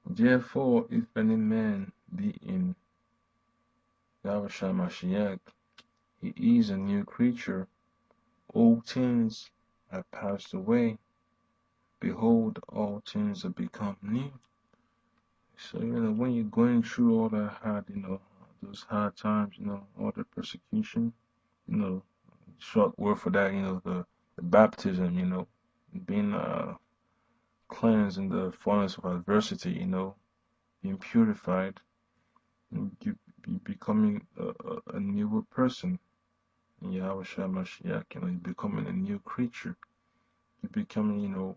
Therefore, if any man be in Yahushua Mashiach, he is a new creature. Old things are passed away. Behold, all things are become new. So, when you're going through all that hard, those hard times, all the persecution, short word for that, the baptism, being cleansed in the furnace of adversity, being purified, you becoming a newer person in Yahweh Mashiach, you're becoming a new creature. You're becoming,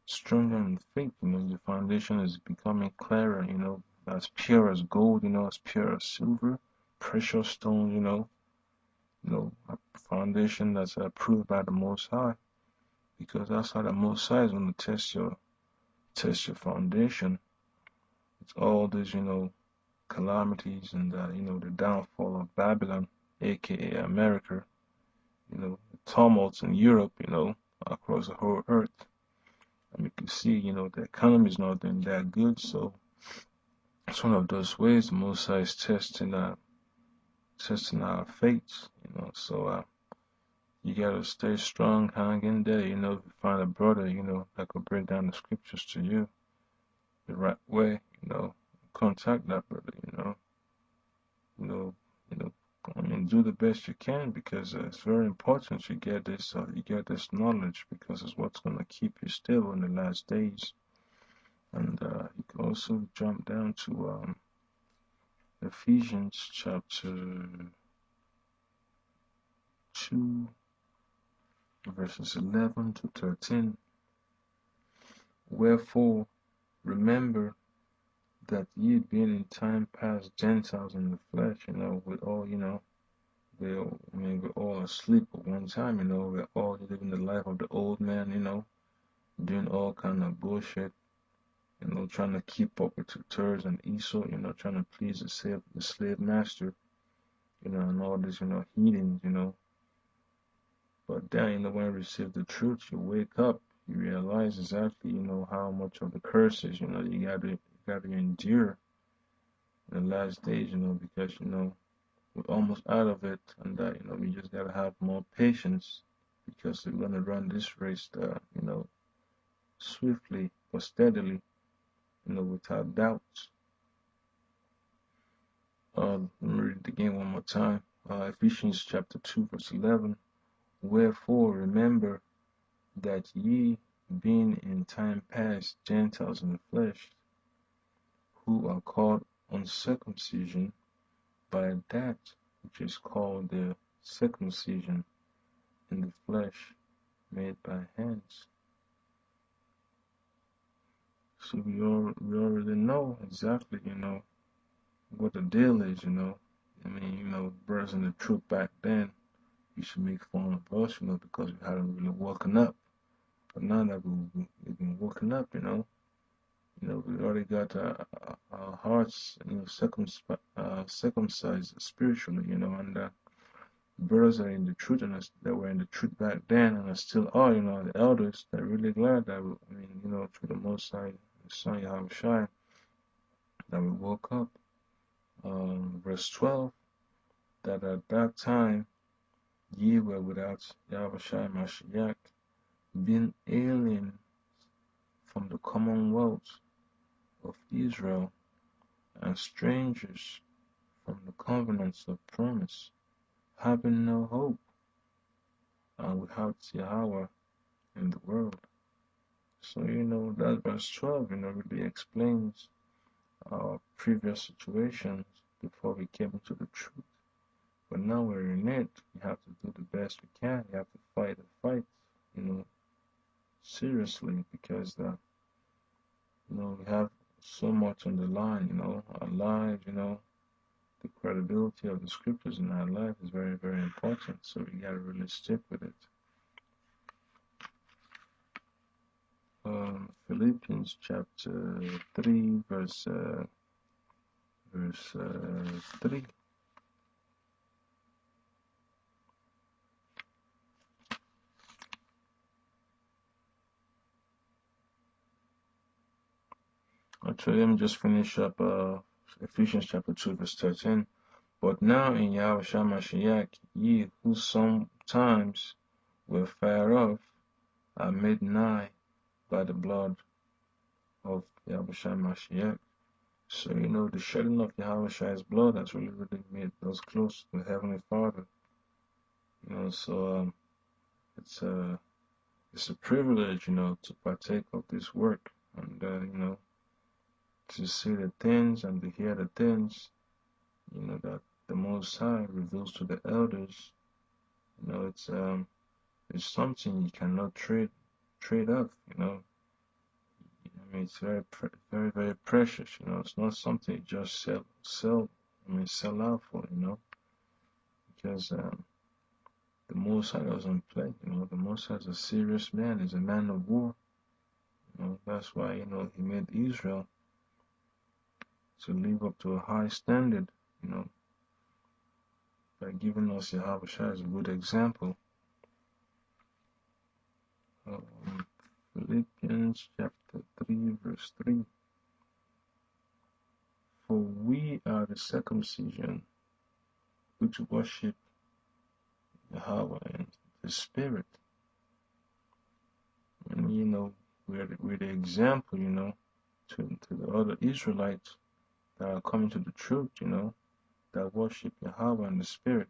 stronger in faith, your foundation is becoming clearer, as pure as gold, as pure as silver, precious stone, a foundation that's approved by the Most High, because that's how the Most High is going to test your foundation. It's all these, calamities and the downfall of Babylon, aka America, the tumults in Europe, across the whole earth. And you can see, the economy is not doing that good, so it's one of those ways the Most High is testing our faith, so you gotta stay strong, hang in there, if you find a brother, that could break down the scriptures to you the right way, contact that brother, you know, do the best you can, because it's very important you get this knowledge, because it's what's gonna keep you stable in the last days. And you can also jump down to Ephesians chapter 2, verses 11 to 13. Wherefore, remember that ye being in time past Gentiles in the flesh, we're all asleep at one time, we're all living the life of the old man, doing all kind of bullshit, trying to keep up with Terz and Esau, trying to please the slave master, and all this, heathens, But then, when you receive the truth, you wake up, you realize exactly, how much of the curses, you gotta endure in the last days, because, we're almost out of it, and that, we just gotta have more patience, because we're gonna run this race, swiftly but steadily, without doubts. Let me read it again one more time. Ephesians chapter 2, verse 11. Wherefore, remember that ye, being in time past Gentiles in the flesh, who are called uncircumcision by that which is called the circumcision in the flesh made by hands. So we already know exactly, what the deal is, brothers in the truth back then, you should make fun of us, because we hadn't really woken up. But now that we've been woken up, we already got our hearts, circumcised spiritually, and brothers that are in the truth and that were in the truth back then and still are, the elders, they're really glad that, through the Most High, the Son Yahushua, that we woke up. Verse 12, that at that time ye were without Yahushua Mashiach, being alien from the commonwealth of Israel, and strangers from the covenants of promise, having no hope, and without Yahweh in the world. So, that verse 12, really explains our previous situations before we came into the truth. But now we're in it, we have to do the best we can. We have to fight the fight, seriously, because, we have so much on the line, our lives, the credibility of the scriptures in our life is very, very important. So we gotta really stick with it. Philippians chapter 3, verse 3. Actually, let me just finish up Ephesians chapter 2, verse 13. But now in Yahushua Mashiach, ye who sometimes were far off are made nigh by the blood of Yahushua Mashiach. So, the shedding of Yahushua's blood has really made us close to the Heavenly Father. So it's a privilege, to partake of this work and, to see the things and to hear the things, that the Most High reveals to the elders. It's something you cannot trade off. It's very, very, very precious. It's not something you just sell out for. Because the Most High doesn't play. The Most High is a serious man. He's a man of war. That's why he made Israel to live up to a high standard. By giving us Yahushua as a good example. Philippians chapter 3, verse 3. For we are the circumcision which worship Yahweh in the Spirit. And we're the example, to the other Israelites that are coming to the truth, that worship Yahweh in the Spirit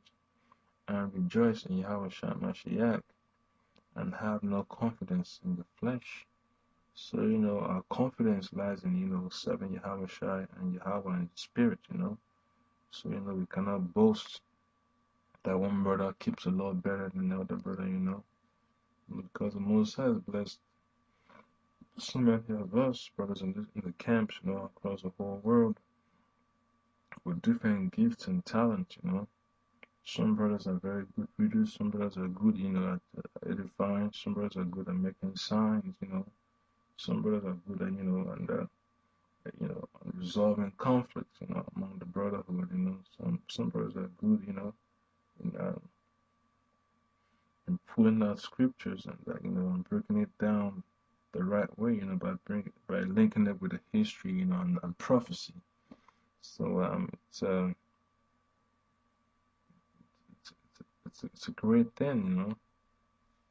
and rejoice in Yahushua Mashiach and have no confidence in the flesh. So, our confidence lies in, serving Yahushua and Yahweh in the Spirit, So, we cannot boast that one brother keeps the Lord better than the other brother, because the Most High has blessed so many of us, brothers in the camps, across the whole world, with different gifts and talents, Some brothers are very good readers, some brothers are good, at edifying, some brothers are good at making signs, Some brothers are good at, resolving conflicts, among the brotherhood, Some brothers are good, in pulling out scriptures and, and breaking it down the right way, by linking it with the history, and prophecy. So it's a great thing,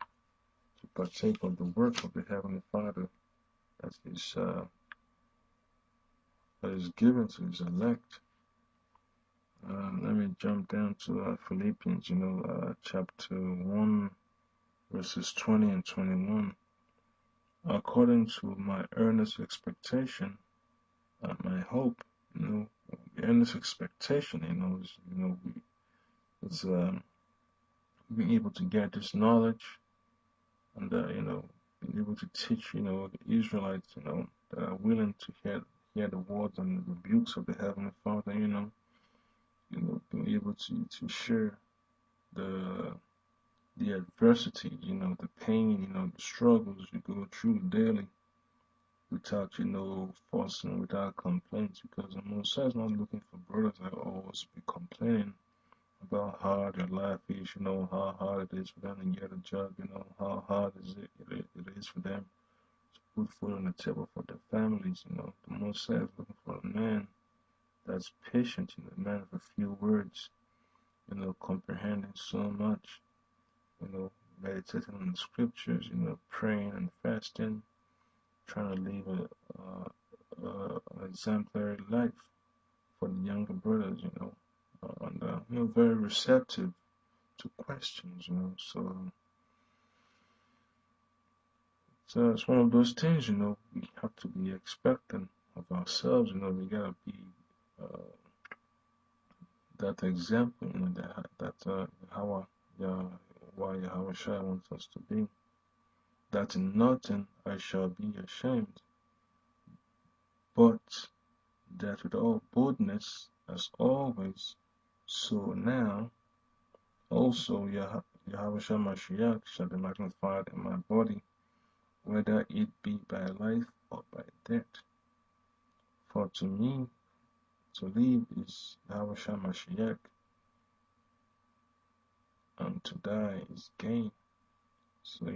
to partake of the work of the Heavenly Father that is given to His elect. Let me jump down to Philippians, chapter 1, verses 20 and 21. According to my earnest expectation, my hope, the earnest expectation, is being able to get this knowledge and, being able to teach, the Israelites, that are willing to hear the words and the rebukes of the Heavenly Father, being able to share the adversity, the pain, the struggles you go through daily without, fussing, without complaints, because the Most High is not looking for brothers that always be complaining about how hard their life is, how hard it is for them to get a job, how hard it is for them to put food on the table for their families, The Most High is looking for a man that's patient, a man of a few words, comprehending so much, meditating on the scriptures, praying and fasting, trying to live an exemplary life for the younger brothers, and very receptive to questions, So it's one of those things, we have to be expectant of ourselves, we gotta be that example, that how Yahushua wants us to be. That in nothing I shall be ashamed, but that with all boldness, as always, so now also Yahushua Mashiach shall be magnified in my body, whether it be by life or by death. For to me, to live is Yahushua Mashiach, and to die is gain. So